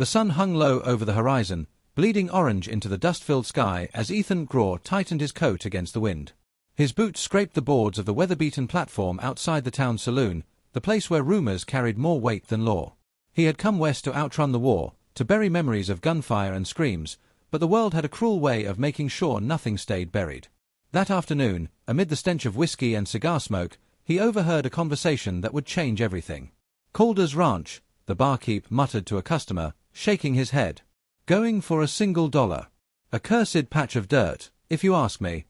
The sun hung low over the horizon, bleeding orange into the dust-filled sky as Ethan Graw tightened his coat against the wind. His boots scraped the boards of the weather-beaten platform outside the town saloon, the place where rumors carried more weight than law. He had come west to outrun the war, to bury memories of gunfire and screams, but the world had a cruel way of making sure nothing stayed buried. That afternoon, amid the stench of whiskey and cigar smoke, he overheard a conversation that would change everything. "Calder's ranch," the barkeep muttered to a customer, shaking his head. "Going for $1. A cursed patch of dirt, if you ask me."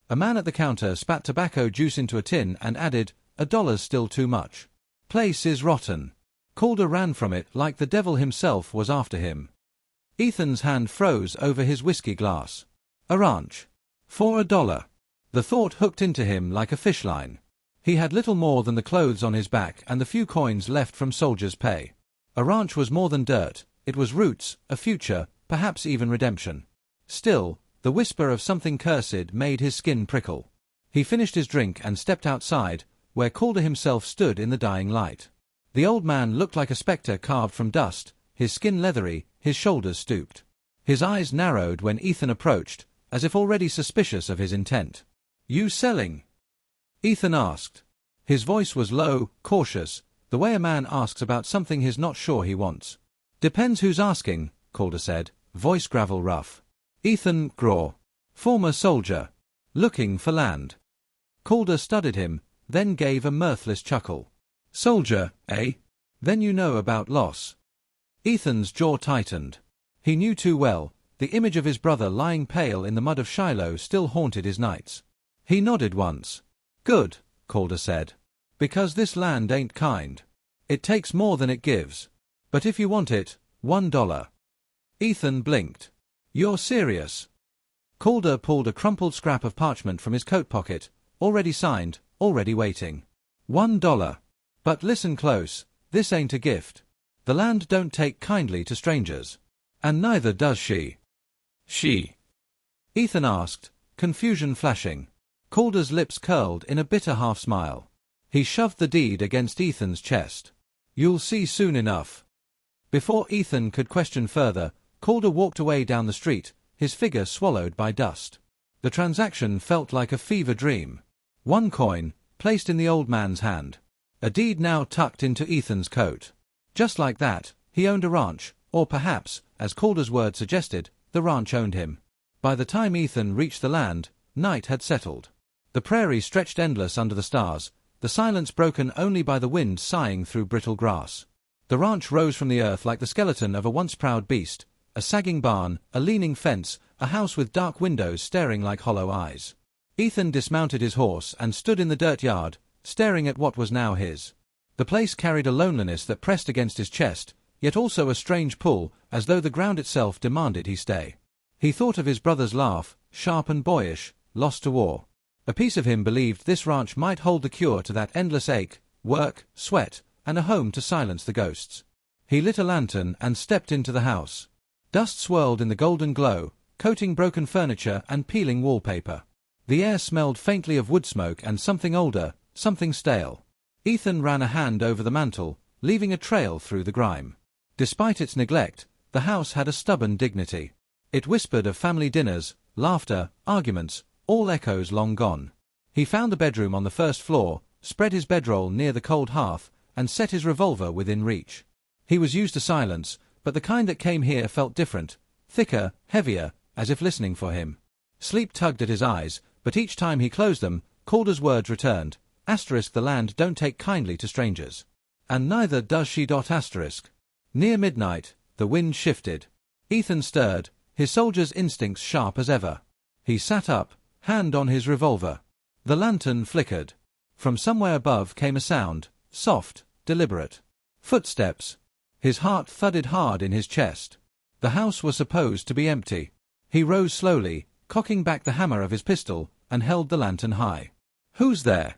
A man at the counter spat tobacco juice into a tin and added, "$1's still too much. Place is rotten." Calder ran from it like the devil himself was after him. Ethan's hand froze over his whiskey glass. A ranch. For $1. The thought hooked into him like a fish line. He had little more than the clothes on his back and the few coins left from soldiers' pay. A ranch was more than dirt, it was roots, a future, perhaps even redemption. Still, the whisper of something cursed made his skin prickle. He finished his drink and stepped outside, where Calder himself stood in the dying light. The old man looked like a spectre carved from dust, his skin leathery, his shoulders stooped. His eyes narrowed when Ethan approached, as if already suspicious of his intent. "You selling?" Ethan asked. His voice was low, cautious, the way a man asks about something he's not sure he wants. "Depends who's asking," Calder said, voice gravel rough. "Ethan Graw. Former soldier. Looking for land." Calder studied him, then gave a mirthless chuckle. "Soldier, eh? Then you know about loss." Ethan's jaw tightened. He knew too well, the image of his brother lying pale in the mud of Shiloh still haunted his nights. He nodded once. "Good," Calder said. "Because this land ain't kind. It takes more than it gives. But if you want it, $1. Ethan blinked. "You're serious?" Calder pulled a crumpled scrap of parchment from his coat pocket, already signed, already waiting. $1. But listen close, this ain't a gift. The land don't take kindly to strangers. And neither does she." "She?" Ethan asked, confusion flashing. Calder's lips curled in a bitter half-smile. He shoved the deed against Ethan's chest. "You'll see soon enough." Before Ethan could question further, Calder walked away down the street, his figure swallowed by dust. The transaction felt like a fever dream. One coin, placed in the old man's hand. A deed now tucked into Ethan's coat. Just like that, he owned a ranch, or perhaps, as Calder's word suggested, the ranch owned him. By the time Ethan reached the land, night had settled. The prairie stretched endless under the stars, the silence broken only by the wind sighing through brittle grass. The ranch rose from the earth like the skeleton of a once proud beast, a sagging barn, a leaning fence, a house with dark windows staring like hollow eyes. Ethan dismounted his horse and stood in the dirt yard, staring at what was now his. The place carried a loneliness that pressed against his chest, yet also a strange pull, as though the ground itself demanded he stay. He thought of his brother's laugh, sharp and boyish, lost to war. A piece of him believed this ranch might hold the cure to that endless ache, work, sweat, and a home to silence the ghosts. He lit a lantern and stepped into the house. Dust swirled in the golden glow, coating broken furniture and peeling wallpaper. The air smelled faintly of wood smoke and something older, something stale. Ethan ran a hand over the mantel, leaving a trail through the grime. Despite its neglect, the house had a stubborn dignity. It whispered of family dinners, laughter, arguments, all echoes long gone. He found the bedroom on the first floor, spread his bedroll near the cold hearth, and set his revolver within reach. He was used to silence, but the kind that came here felt different, thicker, heavier, as if listening for him. Sleep tugged at his eyes, but each time he closed them, Calder's words returned. The land don't take kindly to strangers. And neither does she. Near midnight, the wind shifted. Ethan stirred, his soldier's instincts sharp as ever. He sat up, hand on his revolver. The lantern flickered. From somewhere above came a sound, soft, deliberate. Footsteps. His heart thudded hard in his chest. The house was supposed to be empty. He rose slowly, cocking back the hammer of his pistol, and held the lantern high. "Who's there?"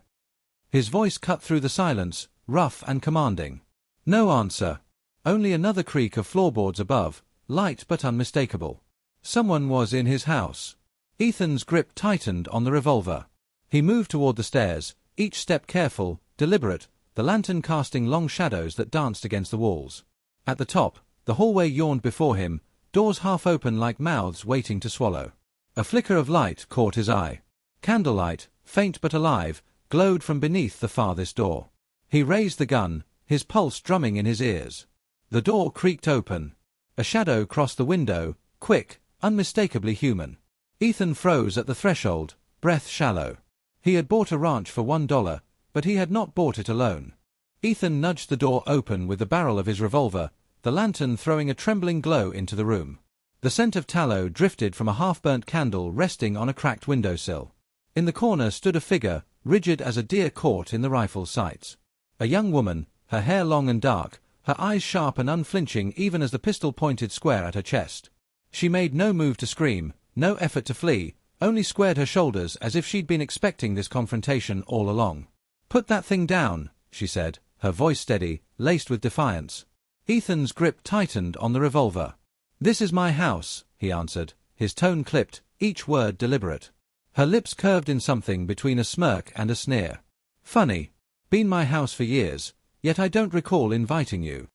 His voice cut through the silence, rough and commanding. No answer. Only another creak of floorboards above, light but unmistakable. Someone was in his house. Ethan's grip tightened on the revolver. He moved toward the stairs, each step careful, deliberate, the lantern casting long shadows that danced against the walls. At the top, The hallway yawned before him, doors half open like mouths waiting to swallow. A flicker of light caught his eye. Candlelight, faint but alive, glowed from beneath the farthest door. He raised the gun, his pulse drumming in his ears. The door creaked open. A shadow crossed the window, quick, unmistakably human. Ethan froze at the threshold, breath shallow. He had bought a ranch for $1, but he had not bought it alone. Ethan nudged the door open with the barrel of his revolver, the lantern throwing a trembling glow into the room. The scent of tallow drifted from a half-burnt candle resting on a cracked windowsill. In the corner stood a figure, rigid as a deer caught in the rifle's sights. A young woman, her hair long and dark, her eyes sharp and unflinching even as the pistol pointed square at her chest. She made no move to scream, no effort to flee, only squared her shoulders as if she'd been expecting this confrontation all along. "Put that thing down," she said, her voice steady, laced with defiance. Ethan's grip tightened on the revolver. "This is my house," he answered, his tone clipped, each word deliberate. Her lips curved in something between a smirk and a sneer. "Funny. Been my house for years, yet I don't recall inviting you."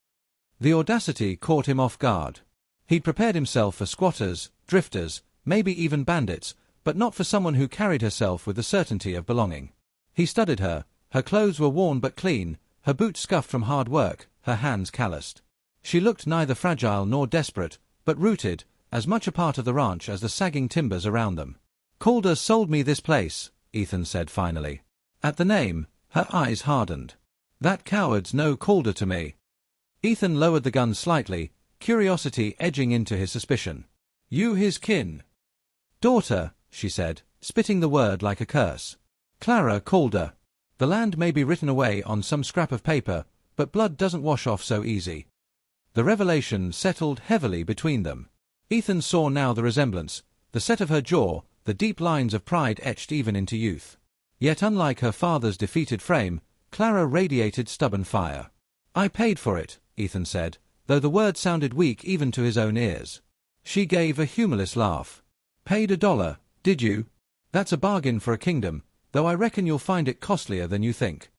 The audacity caught him off guard. He'd prepared himself for squatters, drifters, maybe even bandits, but not for someone who carried herself with the certainty of belonging. He studied her. Her clothes were worn but clean, her boots scuffed from hard work, her hands calloused. She looked neither fragile nor desperate, but rooted, as much a part of the ranch as the sagging timbers around them. "Calder sold me this place," Ethan said finally. At the name, her eyes hardened. "That coward's no Calder to me." Ethan lowered the gun slightly, curiosity edging into his suspicion. "You his kin?" "Daughter," she said, spitting the word like a curse. "Clara Calder. The land may be written away on some scrap of paper, but blood doesn't wash off so easy." The revelation settled heavily between them. Ethan saw now the resemblance, the set of her jaw, the deep lines of pride etched even into youth. Yet unlike her father's defeated frame, Clara radiated stubborn fire. "I paid for it," Ethan said, though the word sounded weak even to his own ears. She gave a humorless laugh. "Paid $1, did you? That's a bargain for a kingdom, though I reckon you'll find it costlier than you think."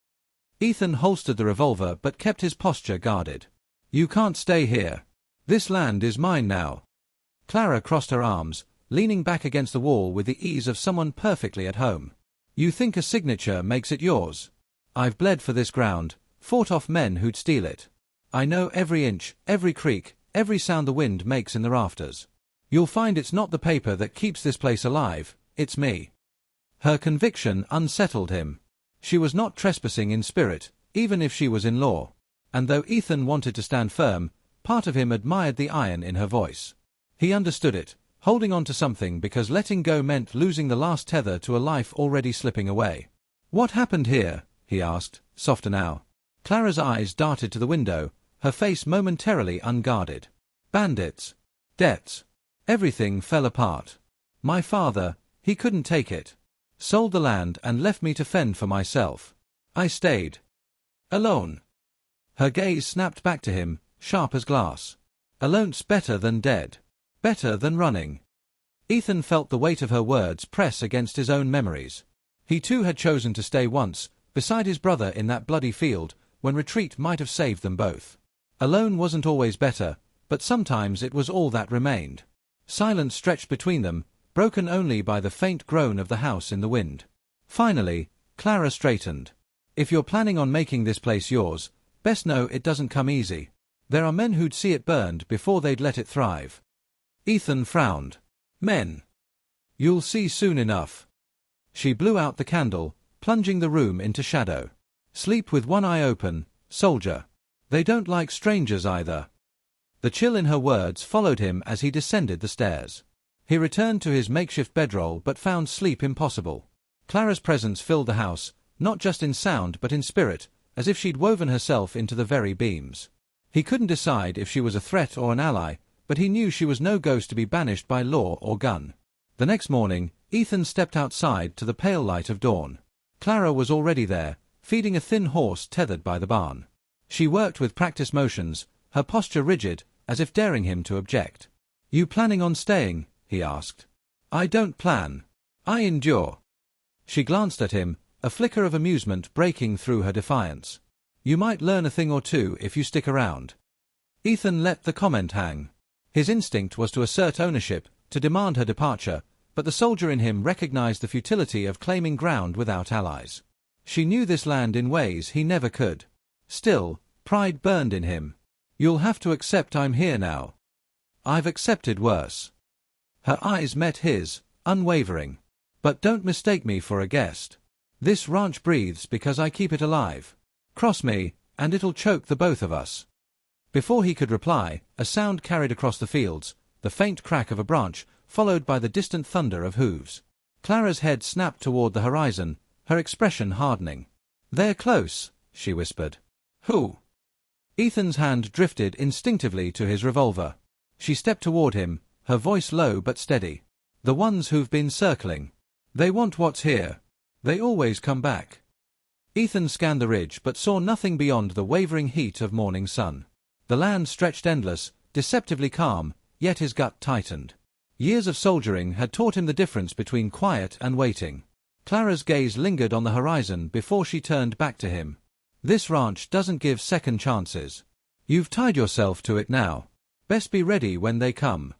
Ethan holstered the revolver but kept his posture guarded. "You can't stay here. This land is mine now." Clara crossed her arms, leaning back against the wall with the ease of someone perfectly at home. "You think a signature makes it yours? I've bled for this ground, fought off men who'd steal it. I know every inch, every creak, every sound the wind makes in the rafters. You'll find it's not the paper that keeps this place alive, it's me." Her conviction unsettled him. She was not trespassing in spirit, even if she was in law. And though Ethan wanted to stand firm, part of him admired the iron in her voice. He understood it, holding on to something because letting go meant losing the last tether to a life already slipping away. "What happened here?" he asked, softer now. Clara's eyes darted to the window, her face momentarily unguarded. "Bandits. Debts. Everything fell apart. My father, he couldn't take it. Sold the land and left me to fend for myself. I stayed. Alone." Her gaze snapped back to him, sharp as glass. "Alone's better than dead. Better than running." Ethan felt the weight of her words press against his own memories. He too had chosen to stay once, beside his brother in that bloody field, when retreat might have saved them both. Alone wasn't always better, but sometimes it was all that remained. Silence stretched between them, broken only by the faint groan of the house in the wind. Finally, Clara straightened. "If you're planning on making this place yours, best know it doesn't come easy. There are men who'd see it burned before they'd let it thrive." Ethan frowned. "Men? You'll see soon enough." She blew out the candle, plunging the room into shadow. "Sleep with one eye open, soldier. They don't like strangers either." The chill in her words followed him as he descended the stairs. He returned to his makeshift bedroll but found sleep impossible. Clara's presence filled the house, not just in sound but in spirit, as if she'd woven herself into the very beams. He couldn't decide if she was a threat or an ally, but he knew she was no ghost to be banished by law or gun. The next morning, Ethan stepped outside to the pale light of dawn. Clara was already there, feeding a thin horse tethered by the barn. She worked with practiced motions, her posture rigid, as if daring him to object. "You planning on staying?" he asked. "I don't plan. I endure." She glanced at him, a flicker of amusement breaking through her defiance. "You might learn a thing or two if you stick around." Ethan let the comment hang. His instinct was to assert ownership, to demand her departure, but the soldier in him recognized the futility of claiming ground without allies. She knew this land in ways he never could. Still, pride burned in him. "You'll have to accept I'm here now." "I've accepted worse." Her eyes met his, unwavering. "But don't mistake me for a guest. This ranch breathes because I keep it alive. Cross me, and it'll choke the both of us." Before he could reply, a sound carried across the fields, the faint crack of a branch, followed by the distant thunder of hooves. Clara's head snapped toward the horizon, her expression hardening. "They're close," she whispered. "Who?" Ethan's hand drifted instinctively to his revolver. She stepped toward him, her voice low but steady. "The ones who've been circling. They want what's here. They always come back." Ethan scanned the ridge but saw nothing beyond the wavering heat of morning sun. The land stretched endless, deceptively calm, yet his gut tightened. Years of soldiering had taught him the difference between quiet and waiting. Clara's gaze lingered on the horizon before she turned back to him. "This ranch doesn't give second chances. You've tied yourself to it now. Best be ready when they come."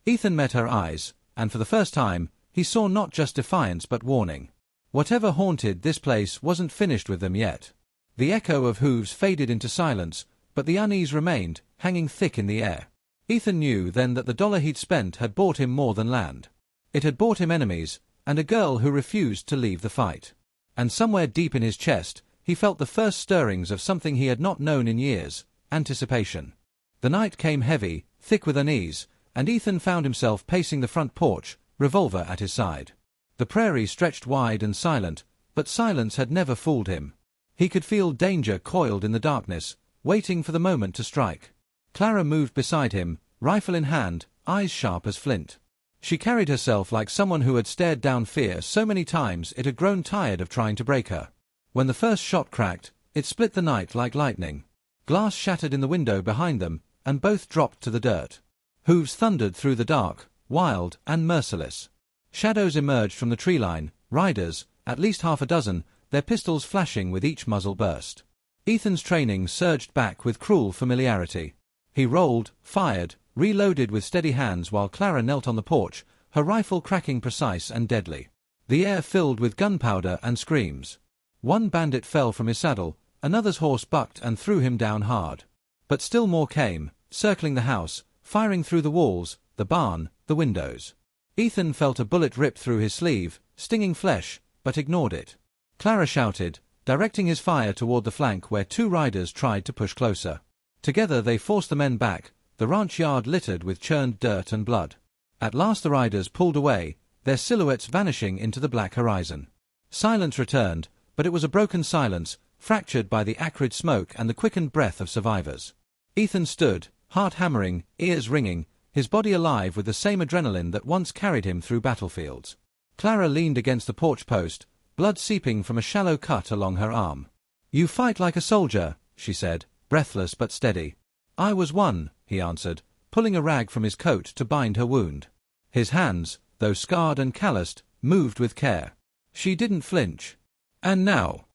Ethan met her eyes, and for the first time, he saw not just defiance but warning. Whatever haunted this place wasn't finished with them yet. The echo of hooves faded into silence, but the unease remained, hanging thick in the air. Ethan knew then that the dollar he'd spent had bought him more than land. It had bought him enemies, and a girl who refused to leave the fight. And somewhere deep in his chest, he felt the first stirrings of something he had not known in years: anticipation. The night came heavy, thick with unease, and Ethan found himself pacing the front porch, revolver at his side. The prairie stretched wide and silent, but silence had never fooled him. He could feel danger coiled in the darkness, waiting for the moment to strike. Clara moved beside him, rifle in hand, eyes sharp as flint. She carried herself like someone who had stared down fear so many times it had grown tired of trying to break her. When the first shot cracked, it split the night like lightning. Glass shattered in the window behind them, and both dropped to the dirt. Hooves thundered through the dark, wild and merciless. Shadows emerged from the tree line, riders, at least half a dozen, their pistols flashing with each muzzle burst. Ethan's training surged back with cruel familiarity. He rolled, fired, reloaded with steady hands while Clara knelt on the porch, her rifle cracking precise and deadly. The air filled with gunpowder and screams. One bandit fell from his saddle, another's horse bucked and threw him down hard. But still more came, circling the house, firing through the walls, the barn, the windows. Ethan felt a bullet rip through his sleeve, stinging flesh, but ignored it. Clara shouted, directing his fire toward the flank where two riders tried to push closer. Together they forced the men back, the ranch yard littered with churned dirt and blood. At last the riders pulled away, their silhouettes vanishing into the black horizon. Silence returned, but it was a broken silence, fractured by the acrid smoke and the quickened breath of survivors. Ethan stood, heart hammering, ears ringing, his body alive with the same adrenaline that once carried him through battlefields. Clara leaned against the porch post, blood seeping from a shallow cut along her arm. "You fight like a soldier," she said, breathless but steady. "I was one," he answered, pulling a rag from his coat to bind her wound. His hands, though scarred and calloused, moved with care. She didn't flinch. "And now?"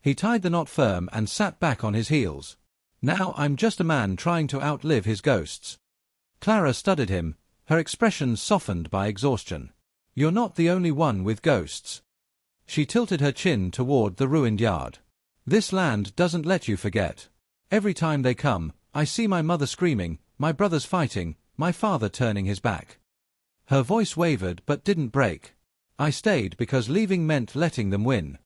He tied the knot firm and sat back on his heels. "Now I'm just a man trying to outlive his ghosts." Clara studied him, her expression softened by exhaustion. "You're not the only one with ghosts." She tilted her chin toward the ruined yard. "This land doesn't let you forget. Every time they come, I see my mother screaming, my brothers fighting, my father turning his back." Her voice wavered but didn't break. "I stayed because leaving meant letting them win."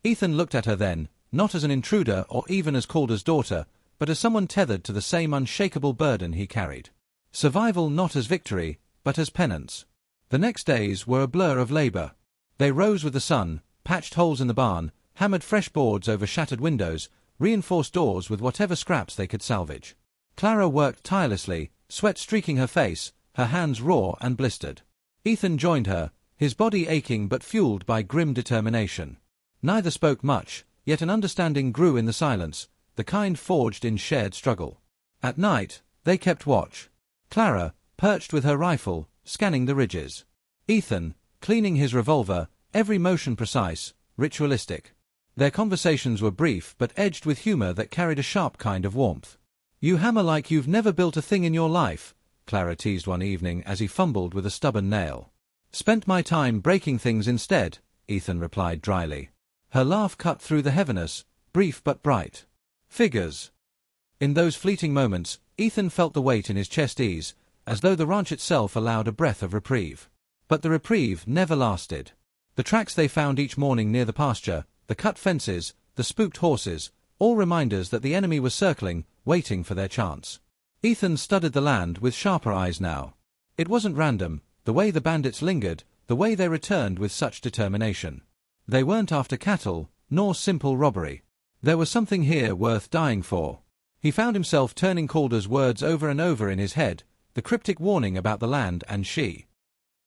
Ethan looked at her then, not as an intruder or even as Calder's daughter, but as someone tethered to the same unshakable burden he carried. Survival not as victory, but as penance. The next days were a blur of labor. They rose with the sun, patched holes in the barn, hammered fresh boards over shattered windows, reinforced doors with whatever scraps they could salvage. Clara worked tirelessly, sweat streaking her face, her hands raw and blistered. Ethan joined her, his body aching but fueled by grim determination. Neither spoke much, yet an understanding grew in the silence, the kind forged in shared struggle. At night, they kept watch. Clara, perched with her rifle, scanning the ridges. Ethan, cleaning his revolver, every motion precise, ritualistic. Their conversations were brief but edged with humor that carried a sharp kind of warmth. "You hammer like you've never built a thing in your life," Clara teased one evening as he fumbled with a stubborn nail. "Spent my time breaking things instead," Ethan replied dryly. Her laugh cut through the heaviness, brief but bright. "Figures." In those fleeting moments, Ethan felt the weight in his chest ease, as though the ranch itself allowed a breath of reprieve. But the reprieve never lasted. The tracks they found each morning near the pasture, the cut fences, the spooked horses, all reminders that the enemy was circling, waiting for their chance. Ethan studied the land with sharper eyes now. It wasn't random, the way the bandits lingered, the way they returned with such determination. They weren't after cattle, nor simple robbery. There was something here worth dying for. He found himself turning Calder's words over and over in his head, the cryptic warning about the land and she.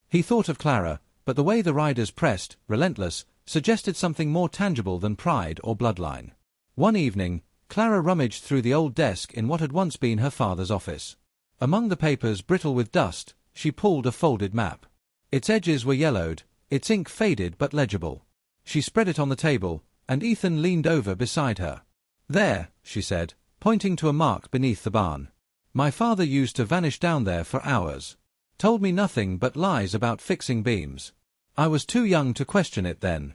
He thought of Clara, but the way the riders pressed, relentless, suggested something more tangible than pride or bloodline. One evening, Clara rummaged through the old desk in what had once been her father's office. Among the papers brittle with dust, she pulled a folded map. Its edges were yellowed, its ink faded but legible. She spread it on the table, and Ethan leaned over beside her. "There," she said, pointing to a mark beneath the barn. "My father used to vanish down there for hours. Told me nothing but lies about fixing beams. I was too young to question it then."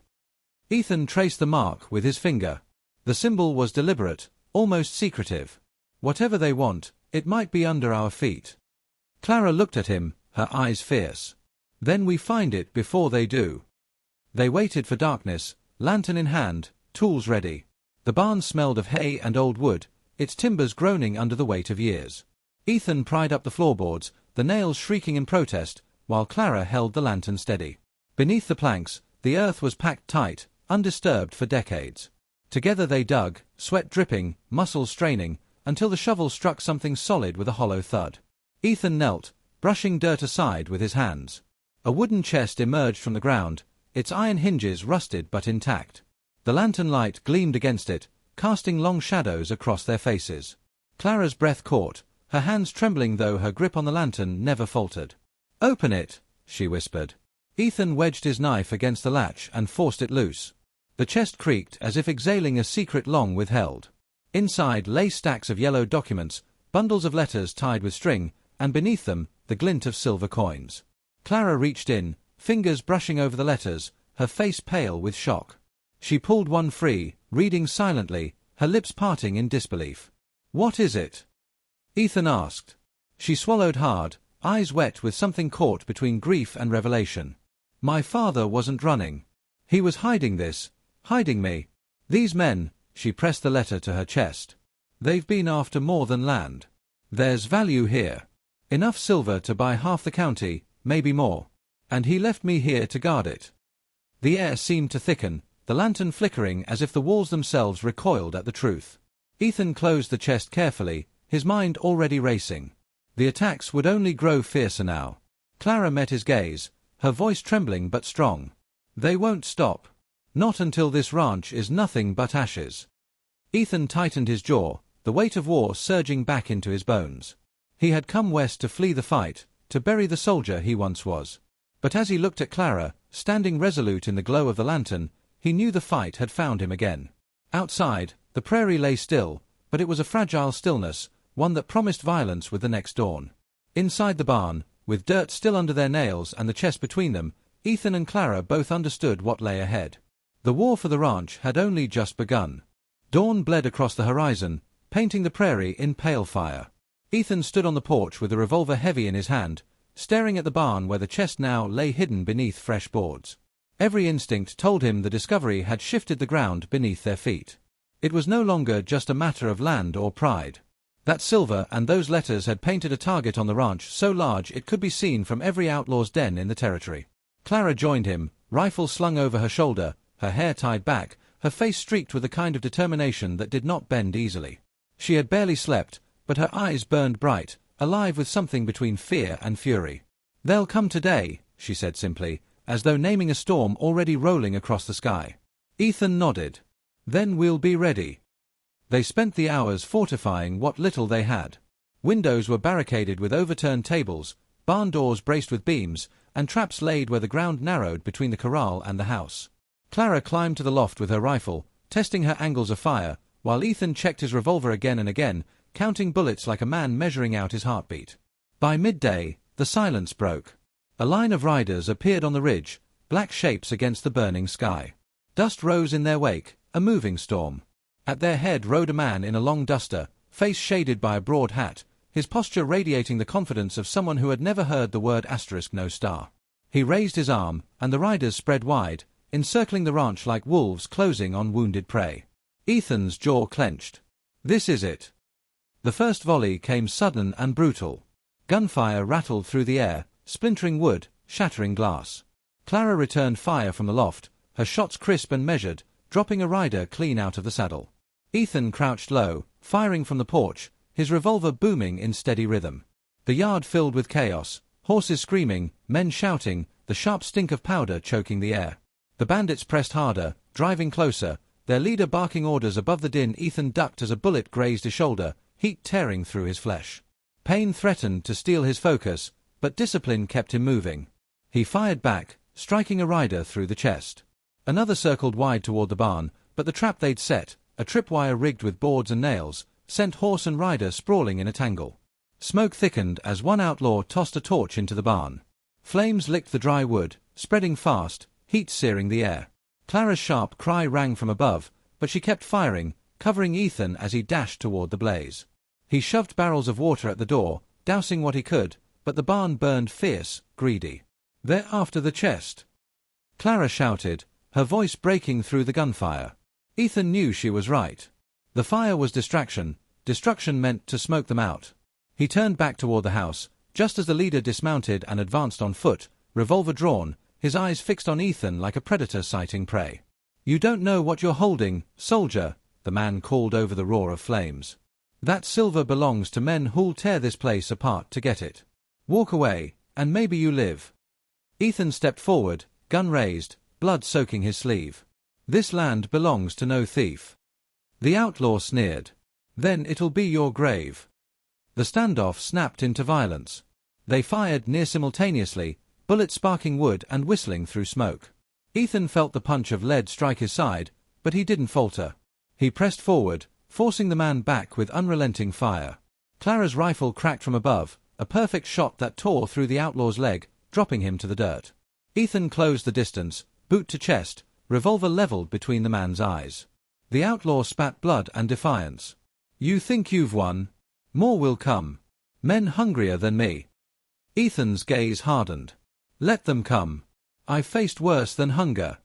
Ethan traced the mark with his finger. The symbol was deliberate, almost secretive. "Whatever they want, it might be under our feet." Clara looked at him, her eyes fierce. "Then we find it before they do." They waited for darkness, lantern in hand, tools ready. The barn smelled of hay and old wood, its timbers groaning under the weight of years. Ethan pried up the floorboards, the nails shrieking in protest, while Clara held the lantern steady. Beneath the planks, the earth was packed tight, undisturbed for decades. Together they dug, sweat dripping, muscles straining, until the shovel struck something solid with a hollow thud. Ethan knelt, brushing dirt aside with his hands. A wooden chest emerged from the ground, its iron hinges rusted but intact. The lantern light gleamed against it, casting long shadows across their faces. Clara's breath caught, her hands trembling though her grip on the lantern never faltered. "Open it," she whispered. Ethan wedged his knife against the latch and forced it loose. The chest creaked as if exhaling a secret long withheld. Inside lay stacks of yellowed documents, bundles of letters tied with string, and beneath them, the glint of silver coins. Clara reached in, fingers brushing over the letters, her face pale with shock. She pulled one free, reading silently, her lips parting in disbelief. "What is it?" Ethan asked. She swallowed hard, eyes wet with something caught between grief and revelation. "My father wasn't running. He was hiding this, hiding me. These men," she pressed the letter to her chest. "They've been after more than land. There's value here. Enough silver to buy half the county, maybe more. And he left me here to guard it." The air seemed to thicken, the lantern flickering as if the walls themselves recoiled at the truth. Ethan closed the chest carefully, his mind already racing. The attacks would only grow fiercer now. Clara met his gaze, her voice trembling but strong. "They won't stop. Not until this ranch is nothing but ashes." Ethan tightened his jaw, the weight of war surging back into his bones. He had come west to flee the fight, to bury the soldier he once was. But as he looked at Clara, standing resolute in the glow of the lantern, he knew the fight had found him again. Outside, the prairie lay still, but it was a fragile stillness, one that promised violence with the next dawn. Inside the barn, with dirt still under their nails and the chest between them, Ethan and Clara both understood what lay ahead. The war for the ranch had only just begun. Dawn bled across the horizon, painting the prairie in pale fire. Ethan stood on the porch with the revolver heavy in his hand, staring at the barn where the chest now lay hidden beneath fresh boards. Every instinct told him the discovery had shifted the ground beneath their feet. It was no longer just a matter of land or pride. That silver and those letters had painted a target on the ranch so large it could be seen from every outlaw's den in the territory. Clara joined him, rifle slung over her shoulder, her hair tied back, her face streaked with a kind of determination that did not bend easily. She had barely slept, but her eyes burned bright, alive with something between fear and fury. "They'll come today," she said simply, as though naming a storm already rolling across the sky. Ethan nodded. "Then we'll be ready." They spent the hours fortifying what little they had. Windows were barricaded with overturned tables, barn doors braced with beams, and traps laid where the ground narrowed between the corral and the house. Clara climbed to the loft with her rifle, testing her angles of fire, while Ethan checked his revolver again and again, counting bullets like a man measuring out his heartbeat. By midday, the silence broke. A line of riders appeared on the ridge, black shapes against the burning sky. Dust rose in their wake, a moving storm. At their head rode a man in a long duster, face shaded by a broad hat, his posture radiating the confidence of someone who had never heard the word *no star. He raised his arm, and the riders spread wide, encircling the ranch like wolves closing on wounded prey. Ethan's jaw clenched. This is it. The first volley came sudden and brutal. Gunfire rattled through the air, splintering wood, shattering glass. Clara returned fire from the loft, her shots crisp and measured, dropping a rider clean out of the saddle. Ethan crouched low, firing from the porch, his revolver booming in steady rhythm. The yard filled with chaos, horses screaming, men shouting, the sharp stink of powder choking the air. The bandits pressed harder, driving closer, their leader barking orders above the din. Ethan ducked as a bullet grazed his shoulder, heat tearing through his flesh. Pain threatened to steal his focus, but discipline kept him moving. He fired back, striking a rider through the chest. Another circled wide toward the barn, but the trap they'd set, a tripwire rigged with boards and nails, sent horse and rider sprawling in a tangle. Smoke thickened as one outlaw tossed a torch into the barn. Flames licked the dry wood, spreading fast, heat searing the air. Clara's sharp cry rang from above, but she kept firing, covering Ethan as he dashed toward the blaze. He shoved barrels of water at the door, dousing what he could, but the barn burned fierce, greedy. "They're after the chest," Clara shouted, her voice breaking through the gunfire. Ethan knew she was right. The fire was distraction, destruction meant to smoke them out. He turned back toward the house, just as the leader dismounted and advanced on foot, revolver drawn, his eyes fixed on Ethan like a predator sighting prey. "You don't know what you're holding, soldier," the man called over the roar of flames. "That silver belongs to men who'll tear this place apart to get it. Walk away, and maybe you live." Ethan stepped forward, gun raised, blood soaking his sleeve. "This land belongs to no thief." The outlaw sneered. "Then it'll be your grave." The standoff snapped into violence. They fired near simultaneously, bullets sparking wood and whistling through smoke. Ethan felt the punch of lead strike his side, but he didn't falter. He pressed forward, forcing the man back with unrelenting fire. Clara's rifle cracked from above, a perfect shot that tore through the outlaw's leg, dropping him to the dirt. Ethan closed the distance, boot to chest, revolver leveled between the man's eyes. The outlaw spat blood and defiance. "You think you've won? More will come. Men hungrier than me." Ethan's gaze hardened. "Let them come. I've faced worse than hunger."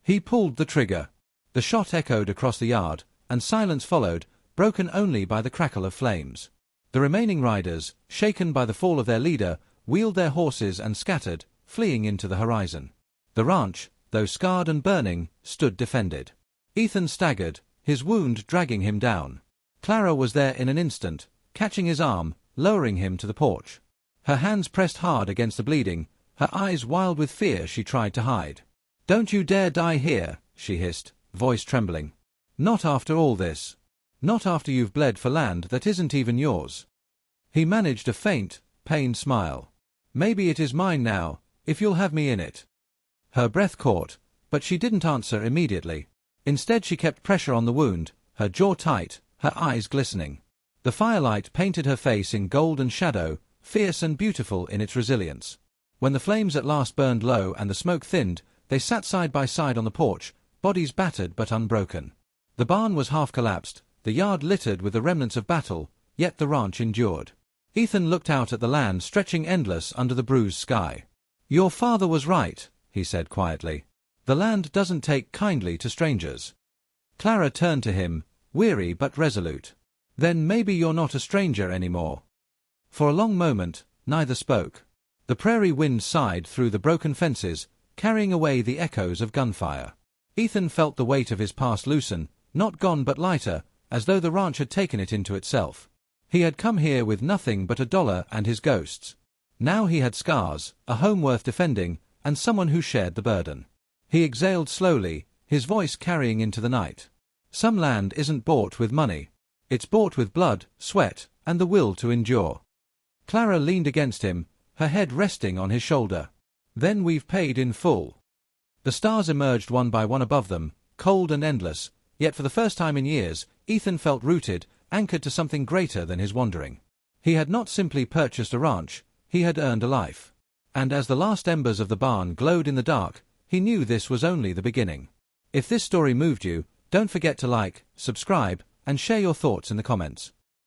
He pulled the trigger. The shot echoed across the yard, and silence followed, broken only by the crackle of flames. The remaining riders, shaken by the fall of their leader, wheeled their horses and scattered, fleeing into the horizon. The ranch, though scarred and burning, stood defended. Ethan staggered, his wound dragging him down. Clara was there in an instant, catching his arm, lowering him to the porch. Her hands pressed hard against the bleeding, her eyes wild with fear she tried to hide. "Don't you dare die here," she hissed, voice trembling. "Not after all this. Not after you've bled for land that isn't even yours." He managed a faint, pained smile. "Maybe it is mine now, if you'll have me in it." Her breath caught, but she didn't answer immediately. Instead she kept pressure on the wound, her jaw tight, her eyes glistening. The firelight painted her face in gold and shadow, fierce and beautiful in its resilience. When the flames at last burned low and the smoke thinned, they sat side by side on the porch, bodies battered but unbroken. The barn was half collapsed, the yard littered with the remnants of battle, yet the ranch endured. Ethan looked out at the land stretching endless under the bruised sky. "Your father was right," he said quietly. "The land doesn't take kindly to strangers." Clara turned to him, weary but resolute. "Then maybe you're not a stranger anymore." For a long moment, neither spoke. The prairie wind sighed through the broken fences, carrying away the echoes of gunfire. Ethan felt the weight of his past loosen, not gone but lighter, as though the ranch had taken it into itself. He had come here with nothing but $1 and his ghosts. Now he had scars, a home worth defending, and someone who shared the burden. He exhaled slowly, his voice carrying into the night. "Some land isn't bought with money. It's bought with blood, sweat, and the will to endure." Clara leaned against him, her head resting on his shoulder. "Then we've paid in full." The stars emerged one by one above them, cold and endless, yet for the first time in years, Ethan felt rooted, anchored to something greater than his wandering. He had not simply purchased a ranch, he had earned a life. And as the last embers of the barn glowed in the dark, he knew this was only the beginning. If this story moved you, don't forget to like, subscribe, and share your thoughts in the comments.